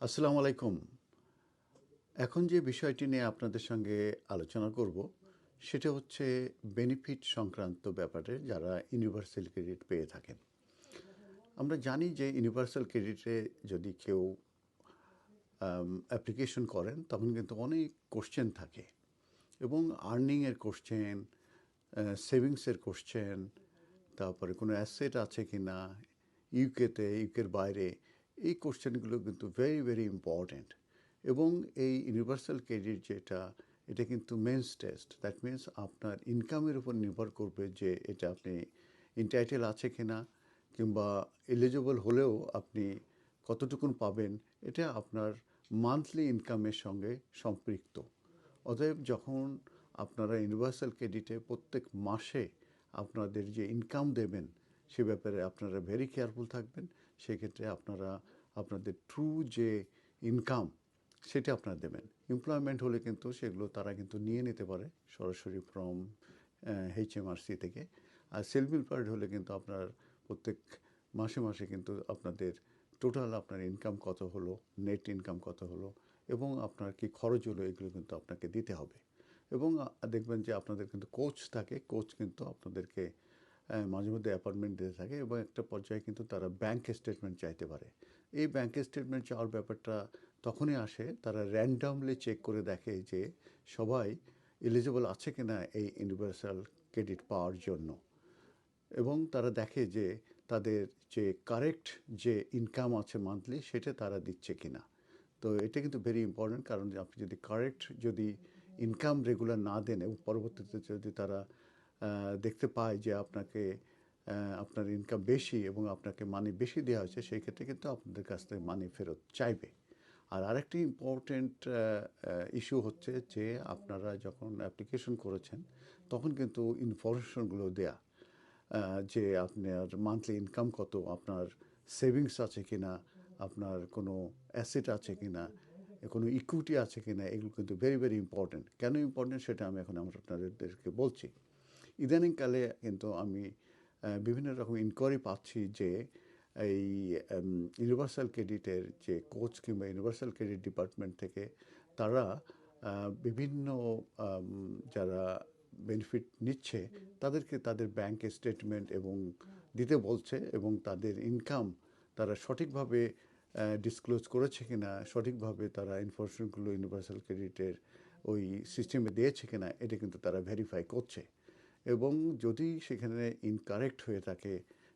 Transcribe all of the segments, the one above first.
আসসালামু আলাইকুম। এখন যে বিষয়টি নিয়ে আপনাদের সঙ্গে আলোচনা করব সেটা হচ্ছে বেনিফিট সংক্রান্ত ব্যাপারে যারা ইউনিভার্সাল ক্রেডিট পেয়ে থাকেন। আমরা জানি যে ইউনিভার্সাল ক্রেডিটে যদি কেউ অ্যাপ্লিকেশন করেন তখন কিন্তু অনেক কোশ্চেন থাকে এবং আর্নিংয়ের কোশ্চেন, সেভিংসের কোশ্চেন, তারপরে কোনো অ্যাসেট আছে কি না ইউকের বাইরে, এই কোশ্চেনগুলো কিন্তু ভেরি ভেরি ইম্পর্ট্যান্ট। এবং এই ইউনিভার্সাল ক্রেডিট যেটা, এটা কিন্তু মেন্স টেস্ট, দ্যাট মিন্স আপনার ইনকামের উপর নির্ভর করবে যে এটা আপনি ইন্টাইটেল আছে কি না, কিংবা এলিজিবল হলেও আপনি কতটুকুন পাবেন, এটা আপনার মান্থলি ইনকামের সঙ্গে সম্পৃক্ত। অতএব যখন আপনারা ইউনিভার্সাল ক্রেডিটে প্রত্যেক মাসে আপনাদের যে ইনকাম দেবেন সে ব্যাপারে আপনারা ভেরি কেয়ারফুল থাকবেন। সেক্ষেত্রে আপনারা আপনাদের ট্রু যে ইনকাম সেটা আপনারা দেবেন। এমপ্লয়মেন্ট হলে কিন্তু সেগুলো তারা কিন্তু নিয়ে নিতে পারে সরাসরি ফ্রম HMRC থেকে। আর সেলফ এমপ্লয়েড হলে কিন্তু আপনার প্রত্যেক মাসে মাসে কিন্তু আপনাদের টোটাল আপনার ইনকাম কত হলো, নেট ইনকাম কত হলো এবং আপনার কি খরচ হলো, এগুলো কিন্তু আপনাকে দিতে হবে। এবং দেখবেন যে আপনাদের কিন্তু কোচ থাকে, কোচ কিন্তু আপনাদেরকে মাঝে মধ্যে অ্যাপয়েন্টমেন্ট দিতে থাকে এবং একটা পর্যায়ে কিন্তু তারা ব্যাংক স্টেটমেন্ট চাইতে পারে। এই ব্যাংক স্টেটমেন্ট চাওয়ার ব্যাপারটা তখনই আসে, তারা র্যান্ডামলি চেক করে দেখে যে সবাই এলিজিবল আছে কিনা এই ইউনিভার্সাল ক্রেডিট পাওয়ার জন্য। এবং তারা দেখে যে তাদের যে কারেক্ট যে ইনকাম আছে মান্থলি সেটা তারা দিচ্ছে কিনা। তো এটা কিন্তু ভেরি ইম্পর্ট্যান্ট, কারণ আপনি যদি কারেক্ট যদি ইনকাম রেগুলার না দেন এবং পরবর্তীতে যদি তারা দেখতে পায় যে আপনাকে আপনার ইনকাম বেশি এবং আপনাকে মানি বেশি দেওয়া হয়েছে, সেই ক্ষেত্রে কিন্তু আপনাদের কাছ থেকে মানি ফেরত চাইবে। আর আরেকটি ইম্পর্ট্যান্ট ইস্যু হচ্ছে যে আপনারা যখন অ্যাপ্লিকেশন করেছেন তখন কিন্তু ইনফরমেশনগুলো দেয়া, যে আপনার মান্থলি ইনকাম কত, আপনার সেভিংস আছে কি না, আপনার কোনো অ্যাসেট আছে কি না, কোনো ইকুইটি আছে কি না, এগুলো কিন্তু ভেরি ভেরি ইম্পর্ট্যান্ট। কেন ইম্পর্ট্যান্ট সেটা আমি এখন আপনাদেরকে বলছি। ইদানিংকালে কিন্তু আমি বিভিন্ন রকম ইনকোয়ারি পাচ্ছি যে এই ইউনিভার্সাল ক্রেডিটের যে কোচ কিংবা ইউনিভার্সাল ক্রেডিট ডিপার্টমেন্ট থেকে তারা বিভিন্ন যারা বেনিফিট নিচ্ছে তাদেরকে তাদের ব্যাংক স্টেটমেন্ট এবং দিতে বলছে এবং তাদের ইনকাম তারা সঠিকভাবে ডিসক্লোজ করেছে কিনা, সঠিকভাবে তারা ইনফরমেশনগুলো ইউনিভার্সাল ক্রেডিটের ওই সিস্টেমে দিয়েছে কিনা, এটা কিন্তু তারা ভেরিফাই করছে। এবং যদি সেখানে ইনকারেক্ট হয়ে থাকে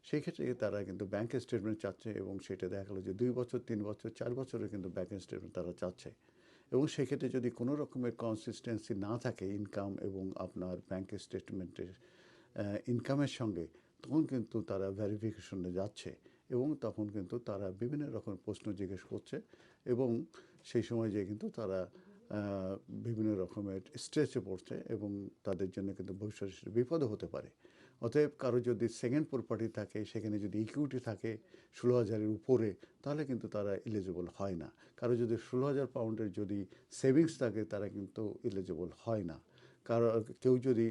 সেই ক্ষেত্রে তারা কিন্তু ব্যাংক স্টেটমেন্ট চাচ্ছে এবং সেটা দেখা গেলো যে 2 বছর, 3 বছর, 4 বছরের কিন্তু ব্যাংক স্টেটমেন্ট তারা চাচ্ছে। এবং সেক্ষেত্রে যদি কোনো রকমের কনসিস্টেন্সি না থাকে ইনকাম এবং আপনার ব্যাংক স্টেটমেন্টের ইনকামের সঙ্গে, তখন কিন্তু তারা ভেরিফিকেশনে যাচ্ছে এবং তখন কিন্তু তারা বিভিন্ন রকম প্রশ্ন জিজ্ঞেস করছে এবং সেই সময় যে কিন্তু তারা বিভিন্ন রকমের স্ট্রেসে পড়ছে এবং তাদের জন্য কিন্তু ভবিষ্যতে বিপদও হতে পারে। অতএব কারো যদি সেকেন্ড প্রপার্টি থাকে, সেখানে যদি ইকুইটি থাকে 16,000-এর উপরে, তাহলে কিন্তু তারা এলিজিবল হয় না। কারো যদি 16,000 পাউন্ডের যদি সেভিংস থাকে তারা কিন্তু এলিজিবল হয় না। কারো কেউ যদি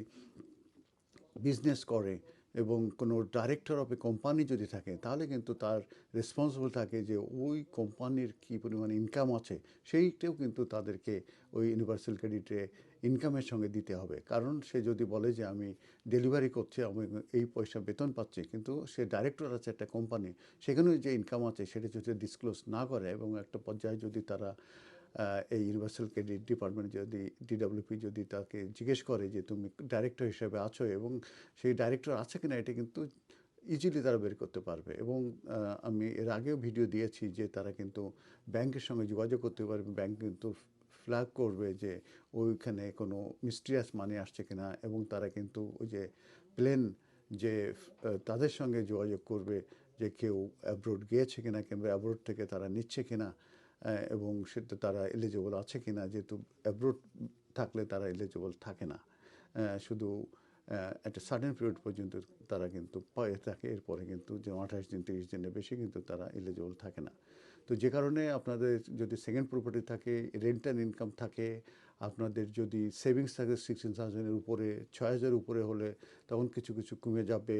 বিজনেস করে এবং কোনো ডাইরেক্টর অফ এ কোম্পানি যদি থাকে তাহলে কিন্তু তার রেসপন্সিবল থাকে যে ওই কোম্পানির কী পরিমাণ ইনকাম আছে সেইটাও কিন্তু তাদেরকে ওই ইউনিভার্সাল ক্রেডিটে ইনকামের সঙ্গে দিতে হবে। কারণ সে যদি বলে যে আমি ডেলিভারি করছি, আমি এই পয়সা বেতন পাচ্ছি, কিন্তু সে ডাইরেক্টর আছে একটা কোম্পানি, সেখানেও যে ইনকাম আছে সেটা যদি ডিসক্লোজ না করে এবং একটা পর্যায়ে যদি তারা এই ইউনিভার্সাল ক্রেডিট ডিপার্টমেন্ট যদি DWP যদি তাকে জিজ্ঞেস করে যে তুমি ডাইরেক্টর হিসেবে আছো এবং সেই ডাইরেক্টর আছে কিনা, এটা কিন্তু ইজিলি তারা বের করতে পারবে। এবং আমি এর আগেও ভিডিও দিয়েছি যে তারা কিন্তু ব্যাংকের সঙ্গে যোগাযোগ করতে পারবে, ব্যাংক কিন্তু ফ্ল্যাগ করবে যে ওইখানে কোনো মিস্টিরিয়াস মানি আসছে কিনা এবং তারা কিন্তু ওই যে প্লেন যে তাদের সঙ্গে যোগাযোগ করবে যে কেউ অ্যাব্রোড গিয়েছে কিনা কিংবা অ্যাব্রোড থেকে তারা নিচ্ছে কিনা এবং সেটা তারা এলিজিবল আছে কিনা। যেহেতু অ্যাব্রোড থাকলে তারা এলিজিবল থাকে না, শুধু একটা সার্টেন পিরিয়ড পর্যন্ত তারা কিন্তু পেয়ে থাকে, এরপরে কিন্তু যে 28 দিন 30 দিনের বেশি কিন্তু তারা এলিজিবল থাকে না। তো যে কারণে আপনাদের যদি সেকেন্ড প্রপার্টি থাকে, রেন্টাল ইনকাম থাকে, আপনাদের যদি সেভিংস থাকে 16,000-এর উপরে, 6,000 উপরে হলে তখন কিছু কিছু কমে যাবে।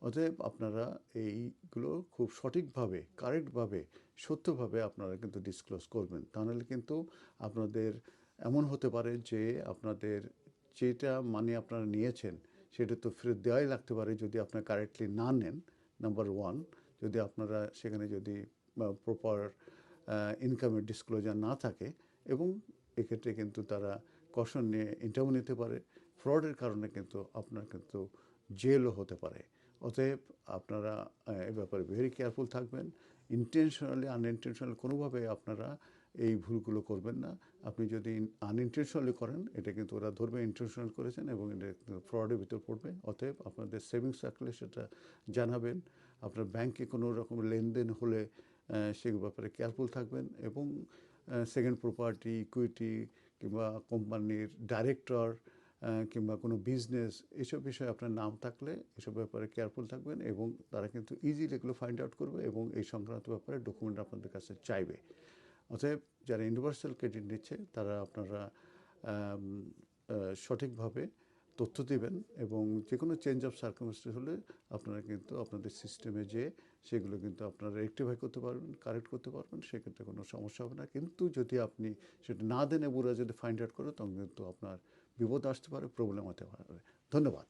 অতএব আপনারা এইগুলো খুব সঠিকভাবে, কারেক্টভাবে, সত্যভাবে আপনারা কিন্তু ডিসক্লোজ করবেন। তা নাহলে কিন্তু আপনাদের এমন হতে পারে যে আপনাদের যেটা মানি আপনারা নিয়েছেন সেটা তো ফেরত দেওয়াই লাগতে পারে যদি আপনারা কারেক্টলি না নেন, নাম্বার ওয়ান। যদি আপনারা সেখানে যদি প্রপার ইনকামের ডিসক্লোজার না থাকে, এবং এক্ষেত্রে কিন্তু তারা কশন নিয়ে ইন্টারভিউ নিতে পারে। ফ্রডের কারণে কিন্তু আপনার কিন্তু জেলও হতে পারে। অতএব আপনারা এ ব্যাপারে ভেরি কেয়ারফুল থাকবেন। ইন্টেনশনালি আনইনটেনশনালি কোনোভাবে আপনারা এই ভুলগুলো করবেন না। আপনি যদি আনইনটেনশনালি করেন, এটা কিন্তু ওরা ধরবে ইন্টেনশনাল করেছেন এবং এটা ফ্রডের ভিতর পড়বে। অতএব আপনাদের সেভিংস থাকলে সেটা জানাবেন। আপনার ব্যাংকে কোনো রকম লেনদেন হলে সে ব্যাপারে কেয়ারফুল থাকবেন। এবং সেকেন্ড প্রপার্টি, ইকুইটি কিংবা কোম্পানির ডাইরেক্টর কিংবা কোনো বিজনেস, এসব বিষয়ে আপনার নাম থাকলে এসব ব্যাপারে কেয়ারফুল থাকবেন, এবং তারা কিন্তু ইজিলি এগুলো ফাইন্ড আউট করবে এবং এই সংক্রান্ত ব্যাপারে ডকুমেন্ট আপনাদের কাছে চাইবে। অতএব যারা ইউনিভার্সাল ক্রেডিট নিচ্ছে তারা আপনারা সঠিকভাবে তথ্য দিবেন, এবং যে কোনো চেঞ্জ অফ সার্কামস্টেন্স হলে আপনারা কিন্তু আপনাদের সিস্টেমে যেয়ে সেগুলো কিন্তু আপনারা রেকটিফাই করতে পারবেন, কারেক্ট করতে পারবেন। সেক্ষেত্রে কোনো সমস্যা হবে না। কিন্তু যদি আপনি সেটা না দেন এবং ওরা যদি ফাইন্ড আউট করে, তখন কিন্তু আপনার বিপদ আসতে পারে, প্রবলেম হতে পারে। ধন্যবাদ।